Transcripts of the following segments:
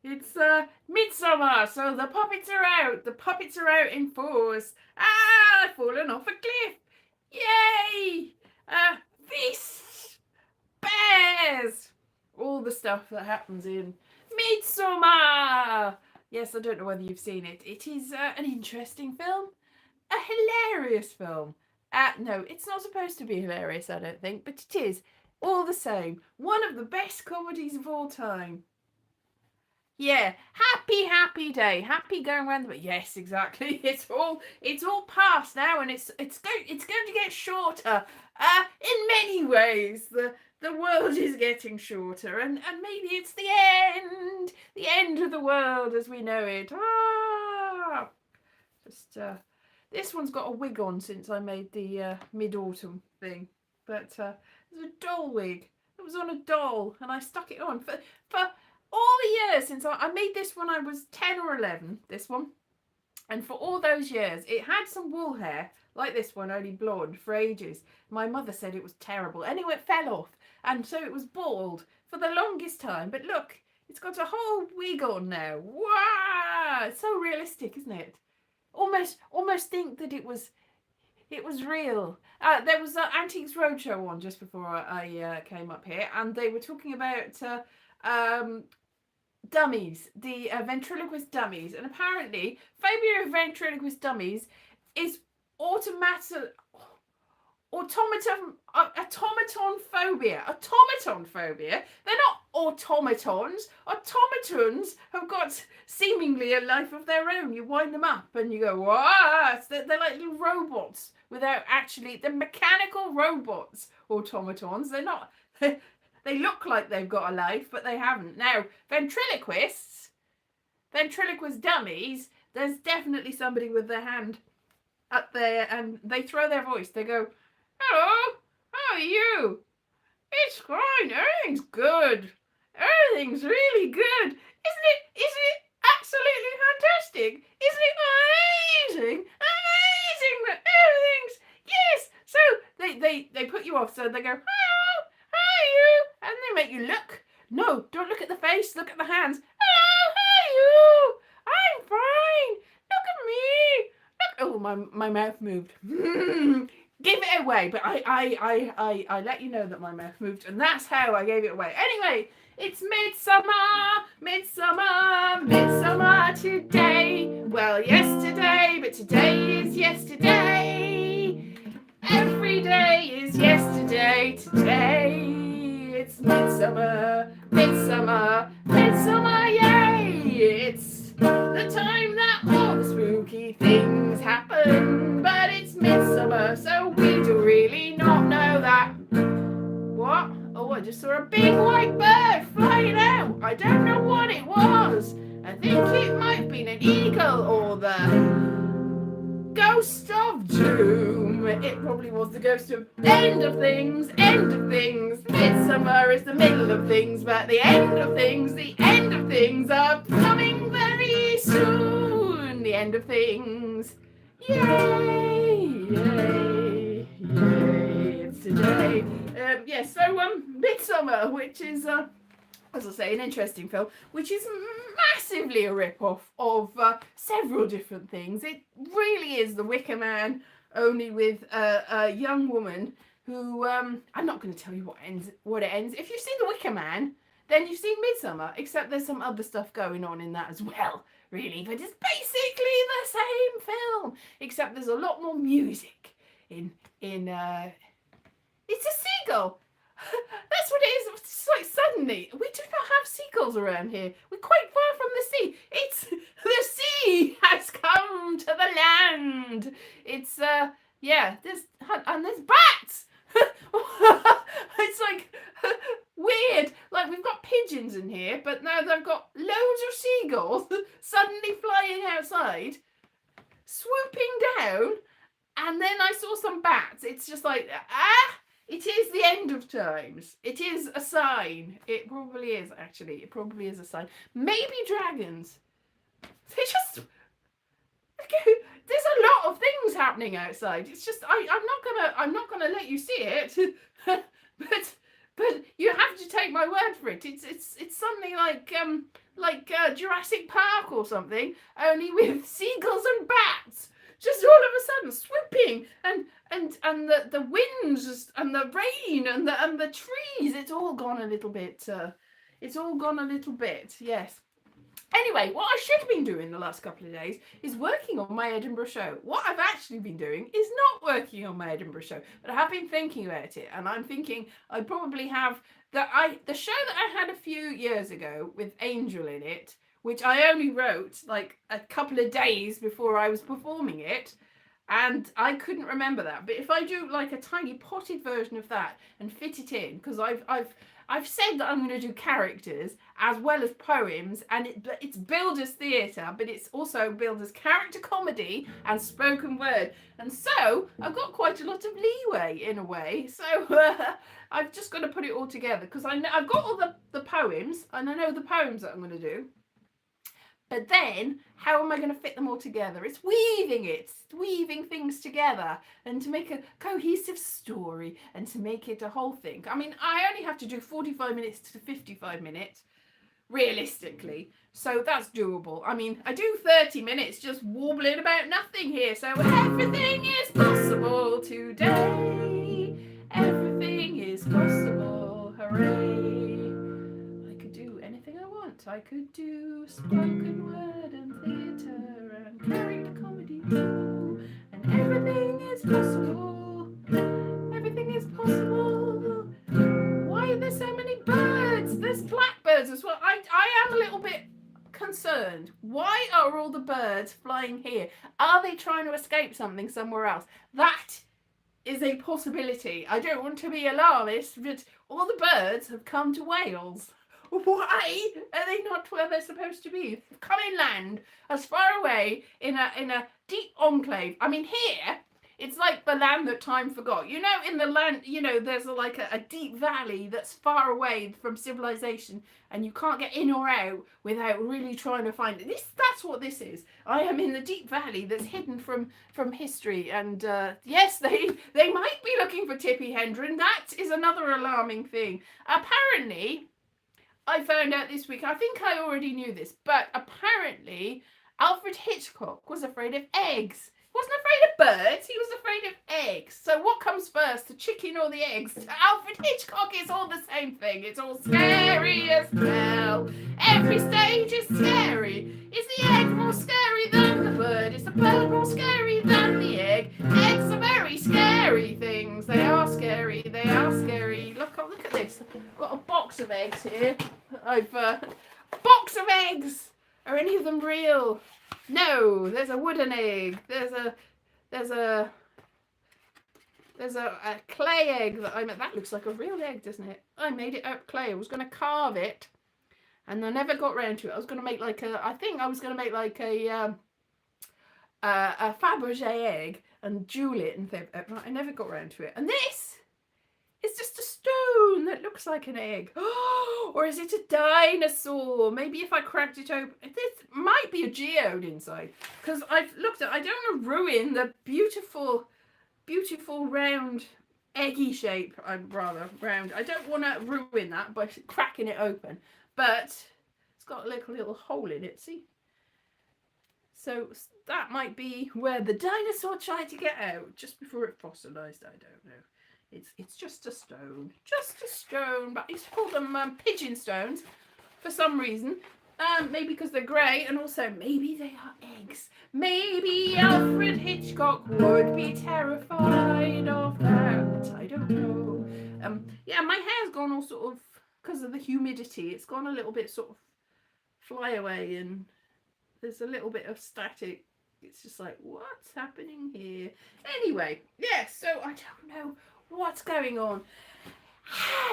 It's Midsummer, so the puppets are out. The puppets are out in force. Ah, I've fallen off a cliff. Yay! Feast, bears, all the stuff that happens in Midsummer. Yes, I don't know whether you've seen it. It is an interesting film, a hilarious film. No, it's not supposed to be hilarious, I don't think, but it is all the same. One of the best comedies of all time. Yeah, happy day, happy going around the. Yes, exactly. It's all past now, and it's going to get shorter. In many ways, the world is getting shorter, and maybe it's the end of the world as we know it. Just this one's got a wig on since I made the mid autumn thing, but it's a doll wig. It was on a doll, and I stuck it on for all the years since I made this when I was 10 or 11, this one. And for all those years, it had some wool hair, like this one, only blonde, for ages. My mother said it was terrible. Anyway, it fell off, and so it was bald for the longest time. But look, it's got a whole wig on now. Wow! It's so realistic, isn't it? Almost think that it was real. There was an Antiques Roadshow on just before I came up here, and they were talking about dummies, the ventriloquist dummies, and apparently phobia of ventriloquist dummies is automaton automaton phobia. Automaton phobia. They're not automatons. Automatons have got seemingly a life of their own. You wind them up and you go, what? They're like little robots without actually. They're mechanical robots. Automatons. They're not. They look like they've got a life, but they haven't. Now, ventriloquist dummies, there's definitely somebody with their hand up there and they throw their voice. They go, hello, how are you? It's fine, everything's good. Everything's really good. Isn't it absolutely fantastic? Isn't it amazing? Amazing that everything's, yes. So they put you off, so they go, hello, how are you? And they make you look. No, don't look at the face, look at the hands. Hello, how are you? I'm fine. Look at me. Look. Oh, my mouth moved. Give it away, but I let you know that my mouth moved, and that's how I gave it away. Anyway, it's midsummer today. Well, yesterday, but today is yesterday. Every day is yesterday today. It's midsummer, yay! It's the time that all the spooky things happen, but it's midsummer, so we do really not know that. What? Oh, I just saw a big white bird flying out. I don't know what it was. I think it might have been an eagle or the ghost of doom. It probably was the ghost of end of things. Midsummer is the middle of things, but the end of things are coming very soon. The end of things. Yay, yay, yay. It's today. Midsummer, which is as I say, an interesting film, which is massively a rip-off of several different things. It really is The Wicker Man, only with a young woman who, I'm not going to tell you what it ends. If you've seen The Wicker Man, then you've seen Midsummer, except there's some other stuff going on in that as well, really. But it's basically the same film, except there's a lot more music in it's a seagull. That's what it is. It's like suddenly, we do not have seagulls around here. We're quite far from the sea. It's the sea has come to the land. It's there's bats. It's like weird. Like we've got pigeons in here, but now they've got loads of seagulls suddenly flying outside, swooping down, and then I saw some bats. It's just like it is the end of times. It is a sign. It probably is, actually. It probably is a sign. Maybe dragons. They just... There's a lot of things happening outside. It's just I'm not gonna let you see it. but But you have to take my word for it. It's something like Jurassic Park or something, only with seagulls and bats. Just all of a sudden swooping, and the winds and the rain and the trees. It's all gone a little bit. It's all gone a little bit. Yes. Anyway, what I should have been doing the last couple of days is working on my Edinburgh show. What I've actually been doing is not working on my Edinburgh show, but I have been thinking about it, and I'm thinking I probably have the show that I had a few years ago with Angel in it, which I only wrote like a couple of days before I was performing it, and I couldn't remember that. But if I do like a tiny potted version of that and fit it in, because I've said that I'm going to do characters as well as poems, and it's billed as theatre, but it's also billed as character comedy and spoken word. And so I've got quite a lot of leeway in a way. So I've just got to put it all together, because I've got all the poems, and I know the poems that I'm going to do. But then, how am I going to fit them all together? It's weaving things together, and to make a cohesive story, and to make it a whole thing. I mean, I only have to do 45 minutes to 55 minutes, realistically. So that's doable. I mean, I do 30 minutes just warbling about nothing here. So everything is possible today. Everything is possible. Hooray. I could do spoken word and theatre and character comedy too. And everything is possible. Everything is possible. Why are there so many birds? There's blackbirds as well. I am a little bit concerned. Why are all the birds flying here? Are they trying to escape something somewhere else? That is a possibility. I don't want to be alarmist, but all the birds have come to Wales. Why are they not where they're supposed to be? They've come inland, as far away in a deep enclave. I mean, here it's like the land that time forgot. You know, in the land, you know, there's like a deep valley that's far away from civilization, and you can't get in or out without really trying to find it. That's what this is. I am in the deep valley that's hidden from history, and yes, they might be looking for Tippi Hedren. That is another alarming thing. Apparently, I found out this week, I think I already knew this, but apparently Alfred Hitchcock was afraid of eggs. He wasn't afraid of birds, he was afraid of eggs. So what comes first, the chicken or the eggs? Alfred Hitchcock is all the same thing. It's all scary as hell. Every stage is scary. Is the egg more scary than the bird? Is the bird more scary than the egg? Eggs are very scary things. They are scary. They are scary. Look at this. I've got a box of eggs here. Box of eggs. Are any of them real? No. There's a wooden egg. There's a clay egg that I made. That looks like a real egg, doesn't it? I made it out of clay. I was going to carve it, and I never got round to it. I was going to make like I think I was going to make like a Fabergé egg and jewel it and things. I never got round to it. And this is just a stone that looks like an egg. Or is it a dinosaur? Maybe if I cracked it open, this might be a geode inside. Because I've looked at, I don't want to ruin the beautiful round eggy shape. I'm rather round. I don't want to ruin that by cracking it open. But it's got a little hole in it, see? So that might be where the dinosaur tried to get out just before it fossilized. I don't know. It's just a stone. Just a stone. But I used to call them pigeon stones for some reason. Maybe because they're grey, and also maybe they are eggs. Maybe Alfred Hitchcock would be terrified of that. I don't know. Yeah, my hair's gone all sort of, because of the humidity, it's gone a little bit sort of fly away, and there's a little bit of static. It's just like, what's happening here? Anyway, yeah, so I don't know what's going on.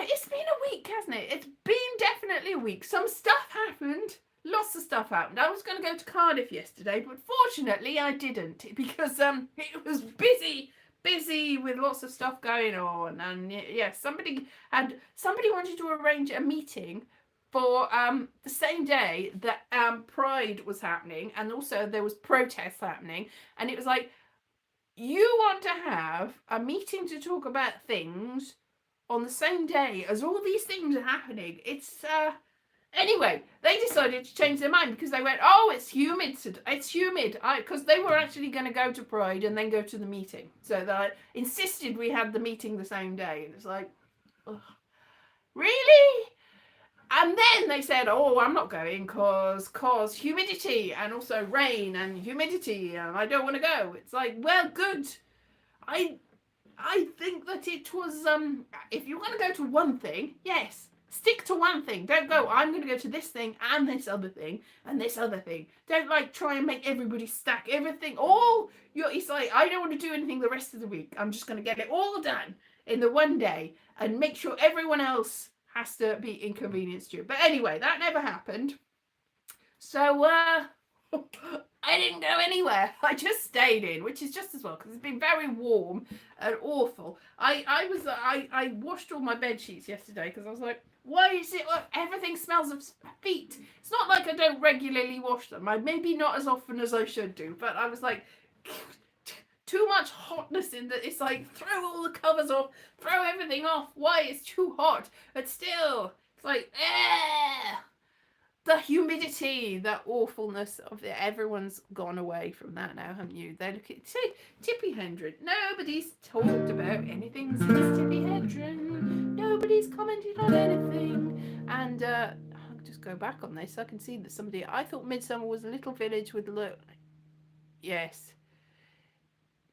It's been a week, hasn't it? It's been definitely a week. Some stuff happened. Lots of stuff happened. I was going to go to Cardiff yesterday, but fortunately I didn't, because it was busy with lots of stuff going on. And yeah, somebody wanted to arrange a meeting for the same day that Pride was happening, and also there was protests happening, and it was like, you want to have a meeting to talk about things on the same day as all these things are happening. It's anyway, they decided to change their mind because they went, oh, it's humid. It's humid. Because they were actually going to go to Pride and then go to the meeting. So they insisted we had the meeting the same day. And it's like, ugh, really? And then they said, oh, I'm not going cause humidity and also rain and humidity and I don't want to go. It's like, well, good. I think that it was, if you want to go to one thing, yes, stick to one thing. Don't go, I'm going to go to this thing and this other thing and this other thing. Don't like try and make everybody stack everything. It's like, I don't want to do anything the rest of the week. I'm just going to get it all done in the one day and make sure everyone else has to be inconvenienced you. But anyway, that never happened. So, I didn't go anywhere. I just stayed in, which is just as well because it's been very warm and awful. I washed all my bed sheets yesterday because I was like, why is it like everything smells of feet? It's not like I don't regularly wash them. Maybe not as often as I should do, but I was like, too much hotness in that. It's like throw all the covers off, throw everything off. Why? It's too hot. But still, it's like, the humidity, the awfulness of it. Everyone's gone away from that now, haven't you? They look at Tippi Hedren. Nobody's talked about anything since Tippi Hedren. Nobody's commented on anything. And I'll just go back on this. I can see that I thought Midsummer was a little village with yes.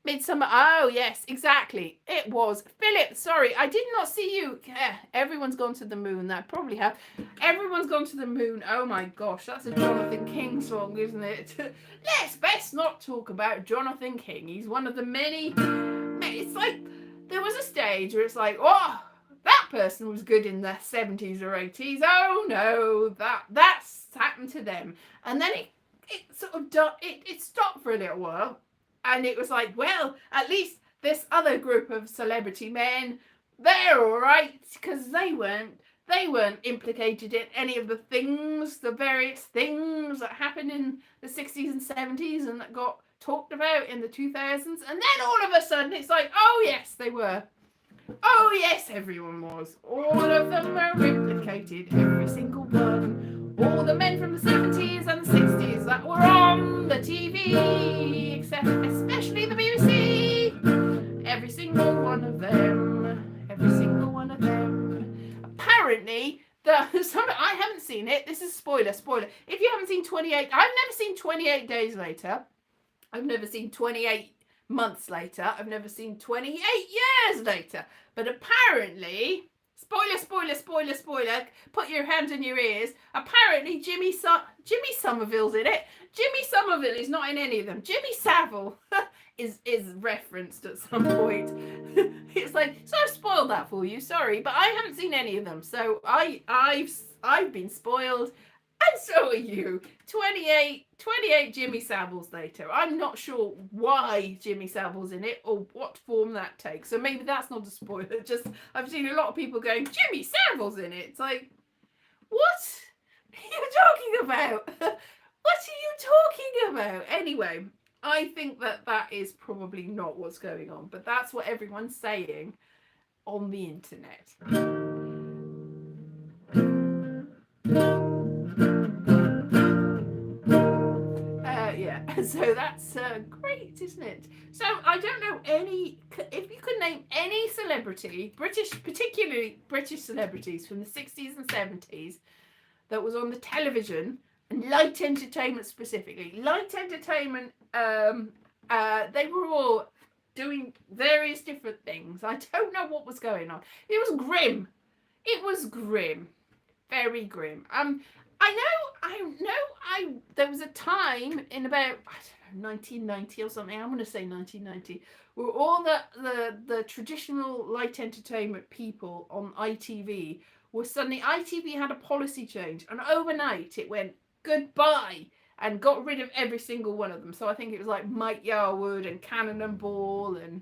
Midsummer. Oh, yes, exactly. It was. Philip, sorry, I did not see you. Everyone's gone to the moon. That probably have. Everyone's gone to the moon. Oh, my gosh. That's a Jonathan King song, isn't it? Let's best not talk about Jonathan King. He's one of the many. It's like there was a stage where it's like, oh, that person was good in the 70s or 80s. Oh, no, that's happened to them. And then it sort of it stopped for a little while. And it was like, well, at least this other group of celebrity men, they're all right because they weren't implicated in any of the various things that happened in the 60s and 70s and that got talked about in the 2000s. And then all of a sudden it's like, oh, yes, they were. Oh, yes, everyone was. All of them were implicated, every single one. All the men from the 70s and the 60s that were on the TV, especially the BBC. Every single one of them. Every single one of them. Apparently, I haven't seen it. This is spoiler. If you haven't seen 28, I've never seen 28 Days Later. I've never seen 28 months later. I've never seen 28 years later. But apparently, spoiler, put your hands in your ears. Apparently, Jimmy Somerville's in it. Jimmy Somerville is not in any of them. Jimmy Savile is referenced at some point. It's like, so I've spoiled that for you, sorry, but I haven't seen any of them. So I've been spoiled. And so are you. 28 Jimmy Savile's later. I'm not sure why Jimmy Savile's in it or what form that takes. So maybe that's not a spoiler. Just I've seen a lot of people going, Jimmy Savile's in it. It's like, what are you talking about? What are you talking about? Anyway, I think that is probably not what's going on. But that's what everyone's saying on the internet. So that's great, isn't it? So I don't know if you could name any celebrity, particularly British celebrities from the 60s and 70s that was on the television, and light entertainment specifically. Light entertainment, they were all doing various different things. I don't know what was going on. It was grim. Very grim. There was a time in about, 1990 or something, I'm going to say 1990, where all the traditional light entertainment people on ITV were suddenly, ITV had a policy change, and overnight it went goodbye and got rid of every single one of them. So I think it was like Mike Yarwood and Cannonball and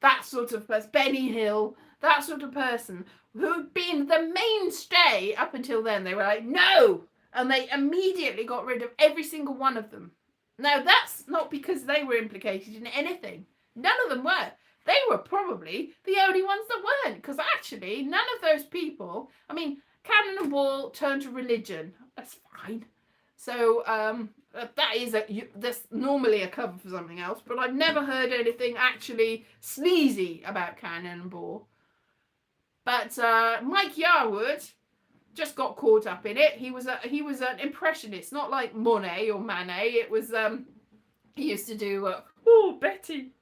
that sort of person, Benny Hill, that sort of person, who'd been the mainstay up until then. They were like, no! And they immediately got rid of every single one of them. Now, that's not because they were implicated in anything. None of them were. they were probably the only ones that weren't, because actually none of those people, I mean, Cannonball turned to religion. That's fine. So that's normally a cover for something else, but I've never heard anything actually sleazy about Cannonball. But Mike Yarwood just got caught up in it. He was an impressionist, not like Monet or Manet. It was he used to do oh Betty,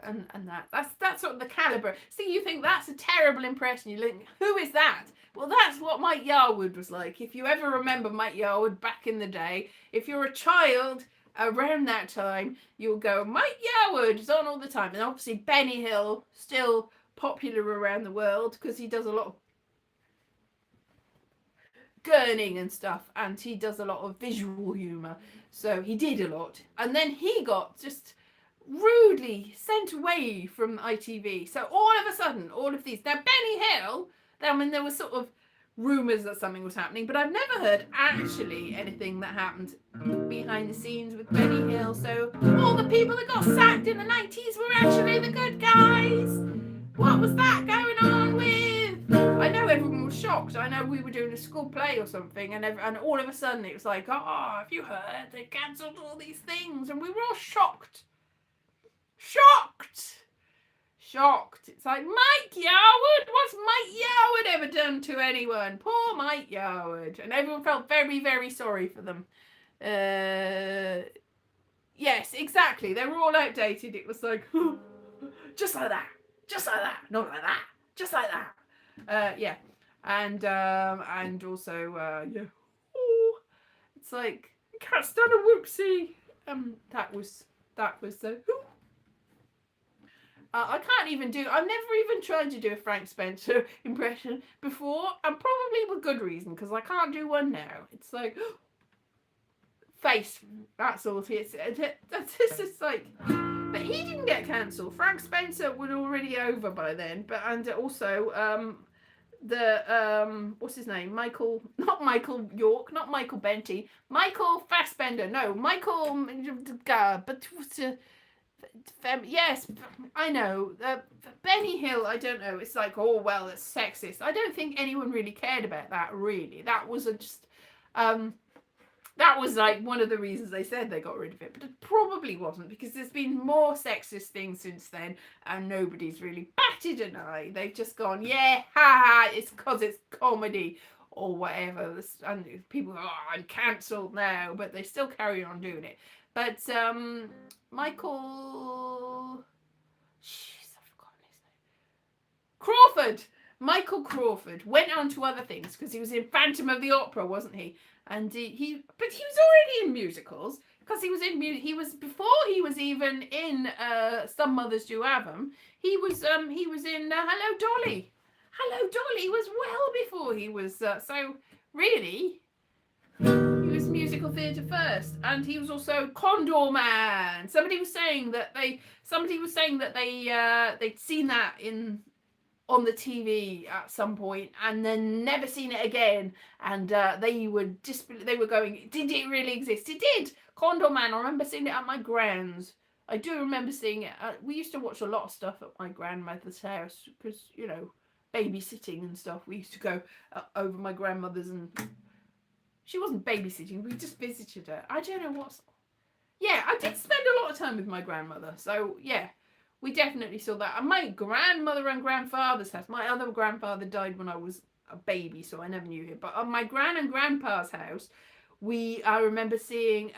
and that's sort of the caliber. See, you think that's a terrible impression. You think, who is that? Well, that's what Mike Yarwood was like. If you ever remember Mike Yarwood back in the day, if you're a child around that time, you'll go, Mike Yarwood is on all the time. And obviously Benny Hill, still popular around the world because he does a lot of gurning and stuff, and he does a lot of visual humour. So he did a lot. And then he got just rudely sent away from ITV. So all of a sudden, all of these. Now, Benny Hill, I mean, there was sort of rumours that something was happening, but I've never heard actually anything that happened behind the scenes with Benny Hill. So all the people that got sacked in the 90s were actually the good guys. What was that going on with? I know everyone was shocked. I know we were doing a school play or something, and all of a sudden it was like, oh, have you heard? They cancelled all these things, and we were all shocked. It's like, Mike Yarwood? What's Mike Yarwood ever done to anyone? Poor Mike Yarwood. And everyone felt very, very sorry for them. Yes, exactly. They were all outdated. It was like, just like that. Not like that. Just like that. Yeah. And also, yeah. Oh, it's like, I can't stand a whoopsie. That was the I can't even do. I've never even tried to do a Frank Spencer impression before, and probably with good reason, because I can't do one now. It's like face. That's all. It's just like. But he didn't get cancelled. Frank Spencer was already over by then. But and also what's his name? Not Michael York, not Michael Benty, Michael Fassbender. No, Michael. But. Yes, I know. Benny Hill, I don't know. It's like, oh, well, it's sexist. I don't think anyone really cared about that, really. That was that was like one of the reasons they said they got rid of it. But it probably wasn't, because there's been more sexist things since then, and nobody's really batted an eye. They've just gone, yeah, ha, it's because it's comedy or whatever. And people go, oh, I'm cancelled now, but they still carry on doing it. But Michael, I've forgotten his name. Crawford. Michael Crawford went on to other things because he was in Phantom of the Opera, wasn't he? And but he was already in musicals, because he was before he was even in Some Mothers Do Have 'Em. He was in Hello Dolly. Hello Dolly was well before he was so really. He was musical theatre first, and he was also Condor Man. Somebody was saying that they'd seen that on the TV at some point, and then never seen it again. And they were going, did it really exist? It did. Condor Man. I remember seeing it at my grand's. I do remember seeing it. We used to watch a lot of stuff at my grandmother's house because, babysitting and stuff. We used to go over my grandmother's, and she wasn't babysitting, we just visited her. I don't know what's. Yeah, I did spend a lot of time with my grandmother. So, yeah, we definitely saw that. And my grandmother and grandfather's house. My other grandfather died when I was a baby, so I never knew him. But on my gran and grandpa's house, I remember seeing.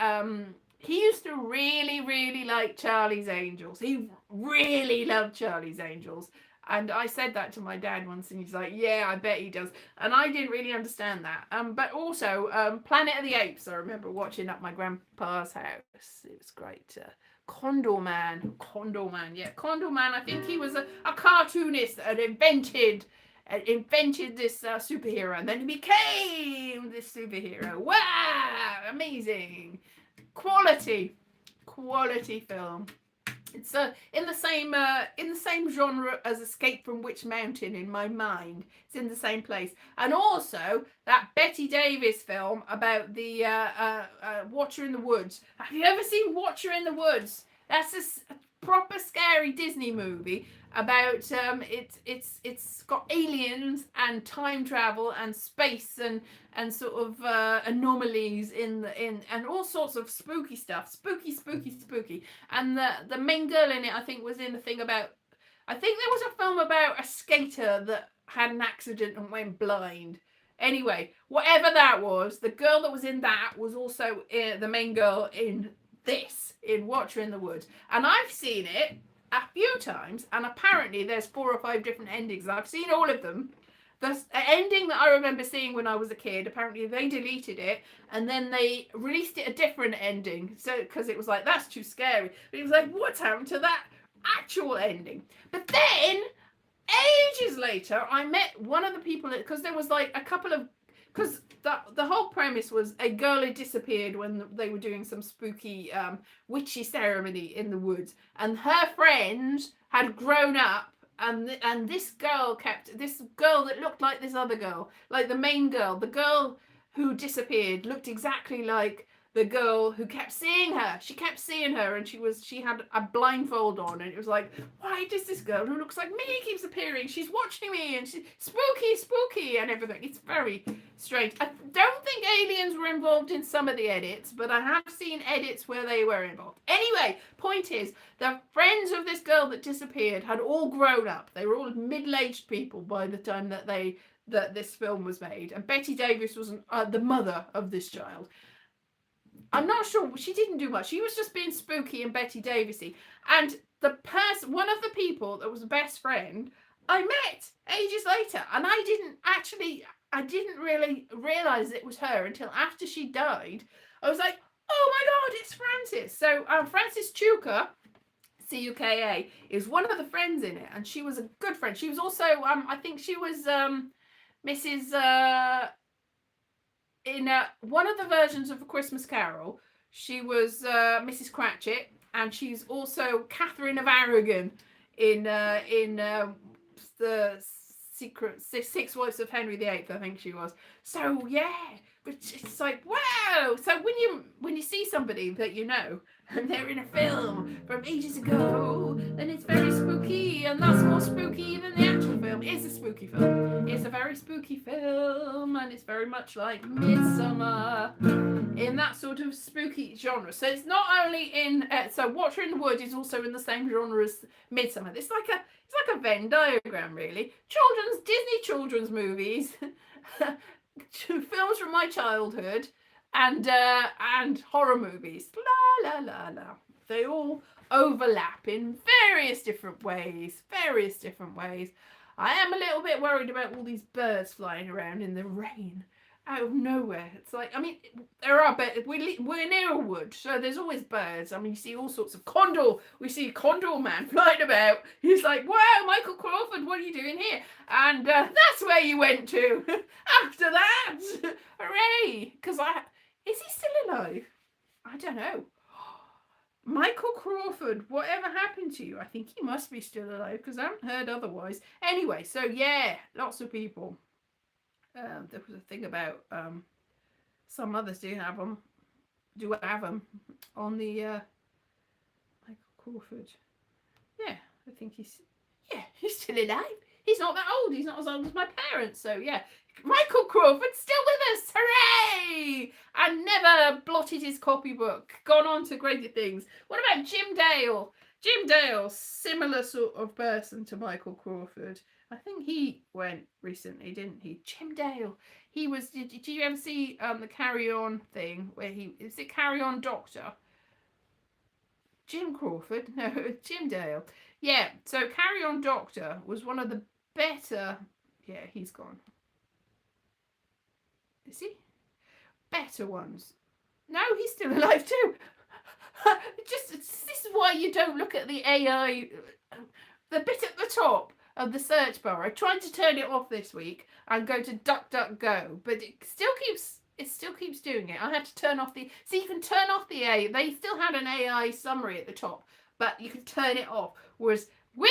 He used to really, really like Charlie's Angels. He really loved Charlie's Angels. And I said that to my dad once, and he's like, yeah, I bet he does. And I didn't really understand that. But also, Planet of the Apes, I remember watching at my grandpa's house. It was great. Condor Man, yeah. Condor Man, I think he was a cartoonist that invented this superhero, and then he became this superhero. Wow, amazing. Quality film. It's in the same genre as Escape from Witch Mountain in my mind. It's in the same place. And also that Betty Davis film about the Watcher in the Woods. Have you ever seen Watcher in the Woods? That's a proper scary Disney movie about it's got aliens and time travel and space and sort of anomalies in and all sorts of spooky stuff, spooky. And the main girl in it, I think, was in a thing about, I think there was a film about a skater that had an accident and went blind. Anyway, whatever that was, the girl that was in that was also the main girl in this, in Watcher in the Woods. And I've seen it a few times, and apparently there's 4 or 5 different endings. I've seen all of them. The ending that I remember seeing when I was a kid, apparently they deleted it, and then they released it a different ending. So, because it was like, that's too scary. But it was like, what's happened to that actual ending? But then, ages later, I met one of the people, because there was like a couple of, because the whole premise was a girl had disappeared when they were doing some spooky witchy ceremony in the woods, and her friend had grown up, and this girl that looked like this other girl, like the main girl, the girl who disappeared looked exactly like the girl who kept seeing her. She kept seeing her, and she had a blindfold on, and it was like, why does this girl who looks like me keeps appearing? She's watching me, and she's spooky and everything. It's very strange. I don't think aliens were involved in some of the edits, but I have seen edits where they were involved. Anyway, point is, the friends of this girl that disappeared had all grown up. They were all middle-aged people by the time that this film was made, and Betty Davis was the mother of this child. I'm not sure, she didn't do much. She was just being spooky and Betty Davisy. And one of the people that was the best friend, I met ages later, and I didn't really realize it was her until after she died. I was like, oh my God, it's Frances. So Frances Chuka, C-U-K-A, is one of the friends in it, and she was a good friend. She was also, I think she was Mrs. In one of the versions of A Christmas Carol, she was Mrs. Cratchit, and she's also Catherine of Aragon in the Secret Six Wives of Henry VIII, I think she was. So yeah, but it's like, wow. So when you see somebody that you know, and they're in a film from ages ago, then it's very spooky, and that's more spooky than the actual film. It's a spooky film. It's a very spooky film, and it's very much like Midsummer, in that sort of spooky genre. So it's not only in so Watcher in the Wood is also in the same genre as Midsummer. It's like a Venn diagram, really. Disney children's movies, films from my childhood, and horror movies. La la la la. They all overlap in various different ways. I am a little bit worried about all these birds flying around in the rain out of nowhere. It's like, I mean, there are birds. We're near a wood, so there's always birds. I mean, you see all sorts of condor. We see Condor Man flying about. He's like, wow, Michael Crawford, what are you doing here? And that's where you went to after that. Hooray! Because is he still alive? I don't know. Michael Crawford, whatever happened to you? I think he must be still alive, because I haven't heard otherwise. Anyway, so yeah, lots of people. There was a thing about some others do have them on the Michael Crawford. Yeah, I think he's still alive. He's not that old. He's not as old as my parents. So yeah, Michael Crawford's still with us. Hooray! And never blotted his copybook. Gone on to greater things. What about Jim Dale? Jim Dale, similar sort of person to Michael Crawford. I think he went recently, didn't he? Jim Dale. He was. Did you ever see the Carry On thing where is it Carry On Doctor? Jim Crawford? No, Jim Dale. Yeah. So Carry On Doctor was one of the better. Yeah, he's gone. Is he? Better ones. No, he's still alive too. This is why you don't look at the AI. The bit at the top of the search bar. I tried to turn it off this week and go to DuckDuckGo, but it still keeps doing it. I had to turn off the. So you can turn off the AI. They still had an AI summary at the top, but you can turn it off. Whereas with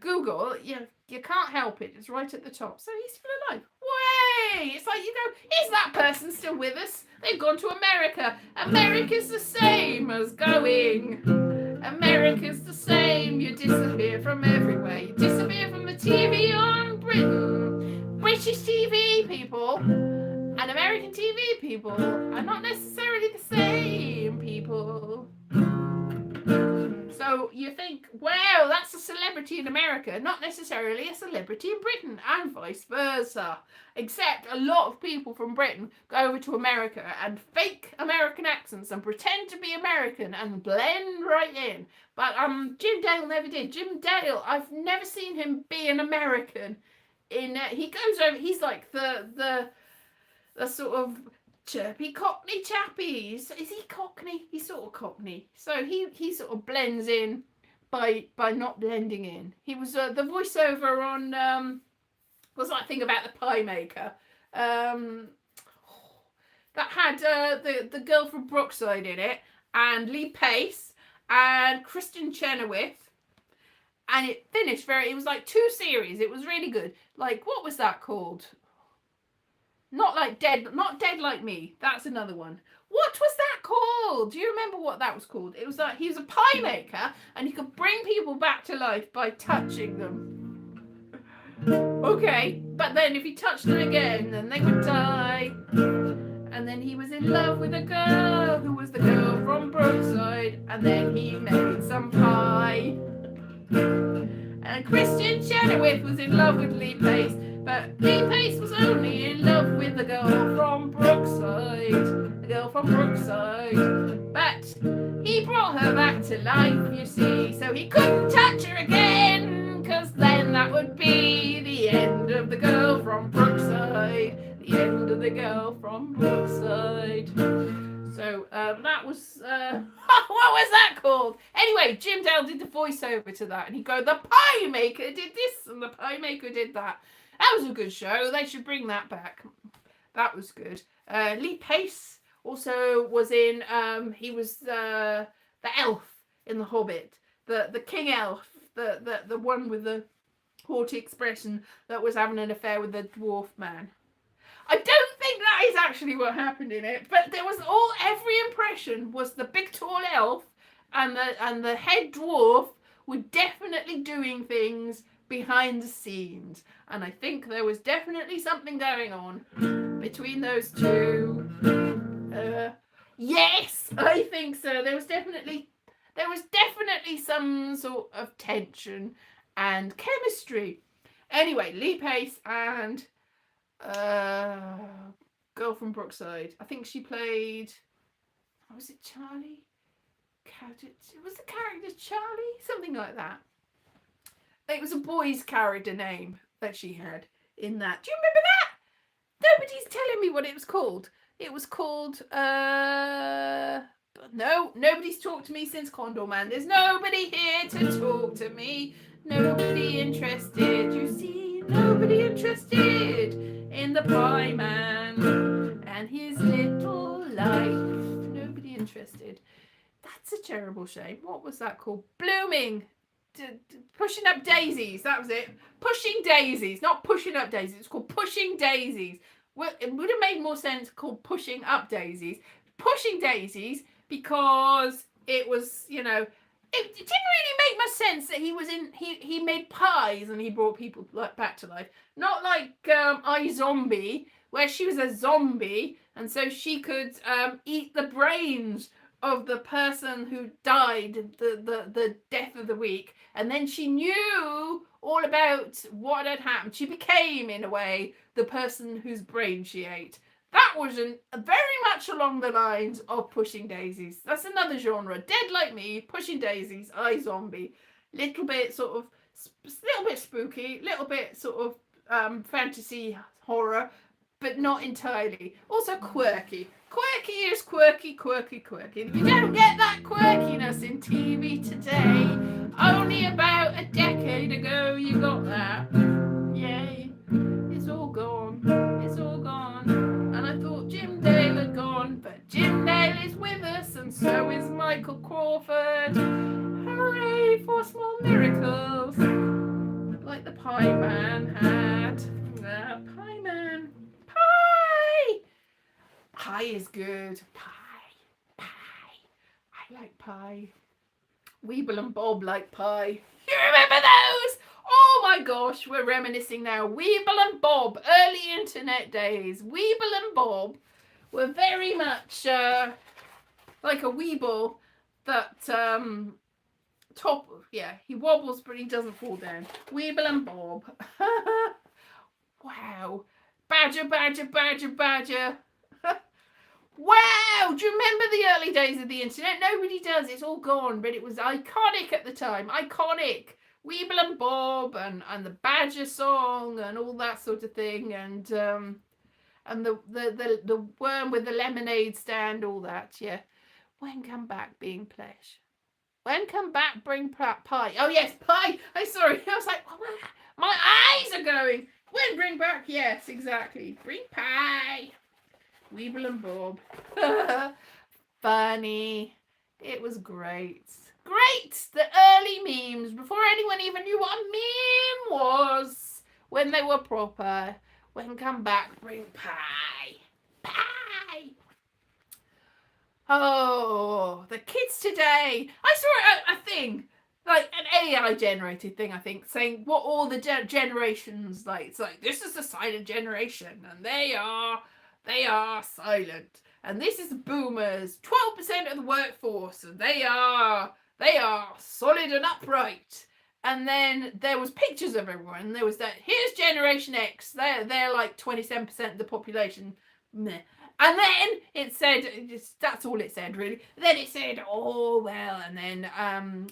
Google, you can't help it. It's right at the top. So he's still alive. Way! It's like you go, is that person still with us? They've gone to America. America's the same as going. America's the same. You disappear from everywhere. You disappear from the TV on Britain. British TV people and American TV people are not necessarily the same people. So you think, wow, that's a celebrity in America, not necessarily a celebrity in Britain, and vice versa. Except a lot of people from Britain go over to America and fake American accents and pretend to be American and blend right in. But Jim Dale never did. Jim Dale, I've never seen him be an American. He goes over. He's like the sort of chirpy Cockney chappy. Is he Cockney? He's sort of Cockney. So he sort of blends in by not blending in. He was the voiceover on what's that thing about the pie maker? That had the girl from Brookside in it, and Lee Pace and Kristen Chenoweth. And it finished it was like 2 series. It was really good. Like, what was that called? Not Dead Like Me. That's another one. What was that called? Do you remember what that was called? It was like he was a pie maker and he could bring people back to life by touching them. Okay, but then if he touched them again, then they would die. And then he was in love with a girl who was the girl from Brookside, and then he made some pie. And Kristen Chenoweth was in love with Lee Pace, but Lee Pace was only in love with the girl from Brookside. The girl from Brookside. But he brought her back to life, you see, so he couldn't touch her again, because then that would be the end of the girl from Brookside. The end of the girl from Brookside. So that was, what was that called? Anyway, Jim Dale did the voiceover to that, and he'd go, the pie maker did this, and the pie maker did that. That was a good show. They should bring that back. That was good. Lee Pace also was in, he was the elf in The Hobbit, the king elf, the one with the haughty expression that was having an affair with the dwarf man. I don't think that is actually what happened in it, but there was every impression was the big tall elf and the head dwarf were definitely doing things behind the scenes, and I think there was definitely something going on between those two. Yes, I think so. There was definitely some sort of tension and chemistry. Anyway, Lee Pace and girl from Brookside. I think she played. Was it Charlie? Was the character Charlie? Something like that. It was a boy's character name that she had in that. Do you remember that? Nobody's telling me what it was called. It was called. No, nobody's talked to me since Condor Man. There's nobody here to talk to me. Nobody interested. You see, nobody interested in the pie man and his little life. Nobody interested. That's a terrible shame. What was that called? Blooming. Pushing Up Daisies. That was it. Pushing Daisies. Not Pushing Up Daisies. It's called Pushing Daisies. Well, it would have made more sense called Pushing Up Daisies. Pushing Daisies because it was, it didn't really make much sense that he made pies and he brought people back to life. Not like iZombie, where she was a zombie and so she could eat the brains of the person who died the death of the week, and then she knew all about what had happened. She became, in a way, the person whose brain she ate. That wasn't very much along the lines of Pushing Daisies. That's another genre. Dead Like Me, Pushing Daisies, iZombie. Little bit spooky, little bit sort of fantasy horror, but not entirely. Also quirky. Quirky is quirky. If you don't get that quirkiness in TV today, only about a decade ago you got that. Yay. It's all gone. And I thought Jim Dale had gone, but Jim Dale is with us and so is Michael Crawford. Hooray for small miracles. Like the Pie Man had. Pie Man. Pie! Pie is good. Pie. I like pie. Weeble and Bob like pie. You remember those? Oh my gosh, we're reminiscing now. Weeble and Bob, early internet days. Weeble and Bob were very much like a Weeble that he wobbles but he doesn't fall down. Weeble and Bob. Wow. Badger, badger, badger, badger. Wow, do you remember the early days of the internet? Nobody does, it's all gone, but it was iconic at the time. Iconic. Weeble and Bob and the Badger song and all that sort of thing, and the worm with the lemonade stand, all that, yeah. When come back being pleasure. When come back bring pie. Oh yes, pie. I'm sorry. I was like, oh, my eyes are going. When bring back, yes, exactly. Bring pie. Weeble and Bob. Funny. It was great. Great! The early memes, before anyone even knew what a meme was, when they were proper. When come back, bring pie. Pie! Oh, the kids today. I saw a thing, like an AI generated thing, I think, saying what all the generations like. It's like, this is the silent generation, and they are silent. And this is the boomers, 12% of the workforce, and they are solid and upright. And then there was pictures of everyone, and there was that, here's Generation X, they're like 27% of the population. Meh. And then it said, that's all it said really. Then it said, oh well, and then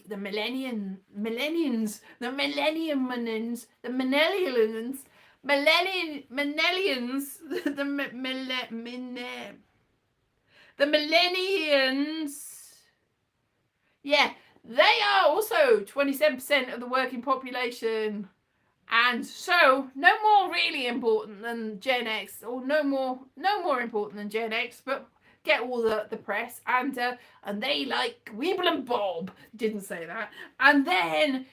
the millennials, the millennials, the millennials, yeah, they are also 27% of the working population. And so, no more really important than Gen X, or no more important than Gen X, but get all the press. And they like Weeble and Bob. Didn't say that. And then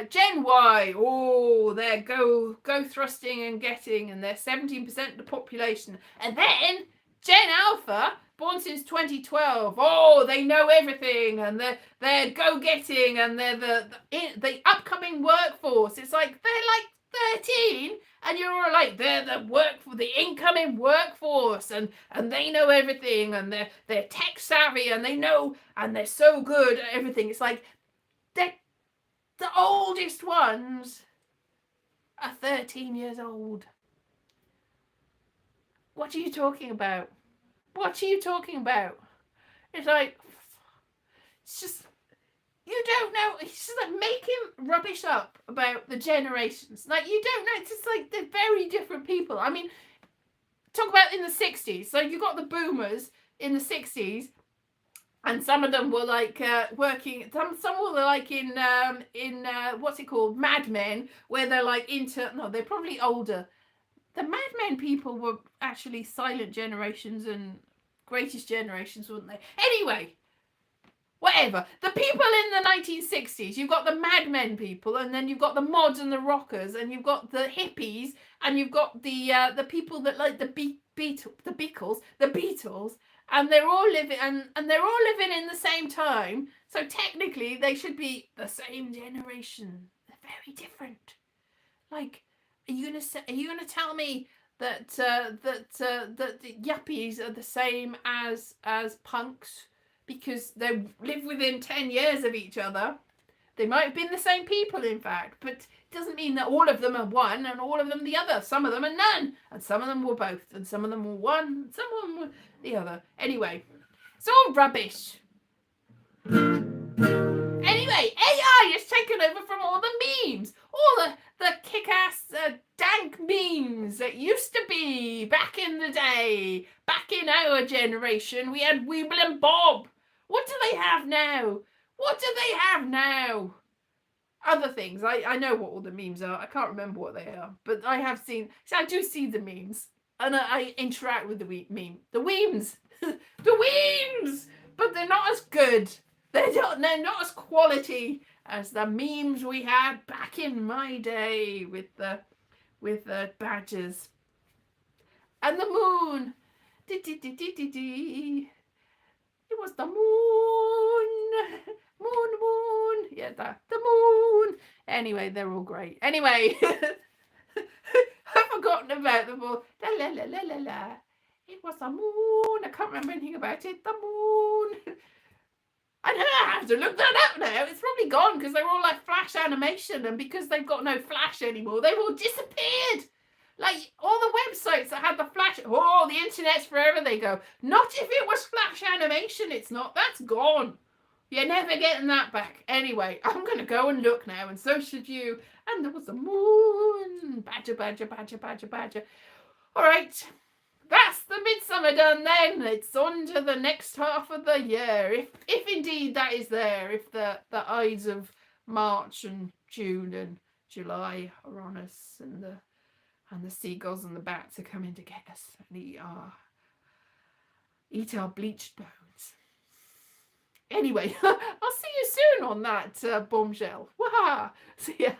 Gen Y, oh, they're go thrusting and getting, and they're 17% of the population. And then Gen Alpha, born since 2012, oh, they know everything, and they're go-getting, and they're the upcoming workforce. It's like they're like 13, and you're like, they're the incoming workforce, and they know everything, and they're tech savvy, and they know, and they're so good at everything. It's like they're the oldest ones are 13 years old. What are you talking about? What are you talking about? It's like, it's just, you don't know. It's just like making rubbish up about the generations. Like, you don't know. It's just like they're very different people. I mean, talk about in the 60s. So you got the boomers in the 60s, and some of them were like working. Some were like in what's it called, Mad Men, where they're like they're probably older. The Mad Men people were actually silent generations and greatest generations, weren't they? Anyway, whatever. The people in the 1960s, you've got the Mad Men people, and then you've got the mods and the rockers, and you've got the hippies, and you've got the people that like the Beatles, and they're all living and they're all living in the same time. So technically, they should be the same generation. They're very different. Like, are you gonna tell me that that the yuppies are the same as punks because they live within 10 years of each other? They might have been the same people, in fact, but it doesn't mean that all of them are one and all of them the other. Some of them are none, and some of them were both, and some of them were one, and some of them were the other. Anyway, it's all rubbish. Anyway, AI has taken over from all the memes, all the kick-ass dank memes that used to be back in the day. Back in our generation, we had Weeble and Bob. What do they have now? What do they have now? Other things. I know what all the memes are. I can't remember what they are, but I have seen. So I do see the memes, and I interact with the meme. The weems, the weems, but they're not as good. They're not as quality as the memes we had back in my day with the badgers and the moon. It was the moon, moon, moon. Anyway, they're all great. Anyway, I've forgotten about the ball. La la la la la la. It was the moon. I can't remember anything about it. The moon. I have to look that up now. It's probably gone because they were all like flash animation, and because they've got no flash anymore, they've all disappeared. Like all the websites that had the flash, oh, the internet's forever, they go. Not if it was flash animation, it's not. That's gone. You're never getting that back. Anyway, I'm going to go and look now, and so should you. And there was a moon. Badger, badger, badger, badger, badger. All right. That's the Midsummer done then. It's on to the next half of the year. If indeed that is there. If the Ides of March and June and July are on us, and the seagulls and the bats are coming to get us and eat our bleached bones. Anyway, I'll see you soon on that bombshell. Wah! See ya.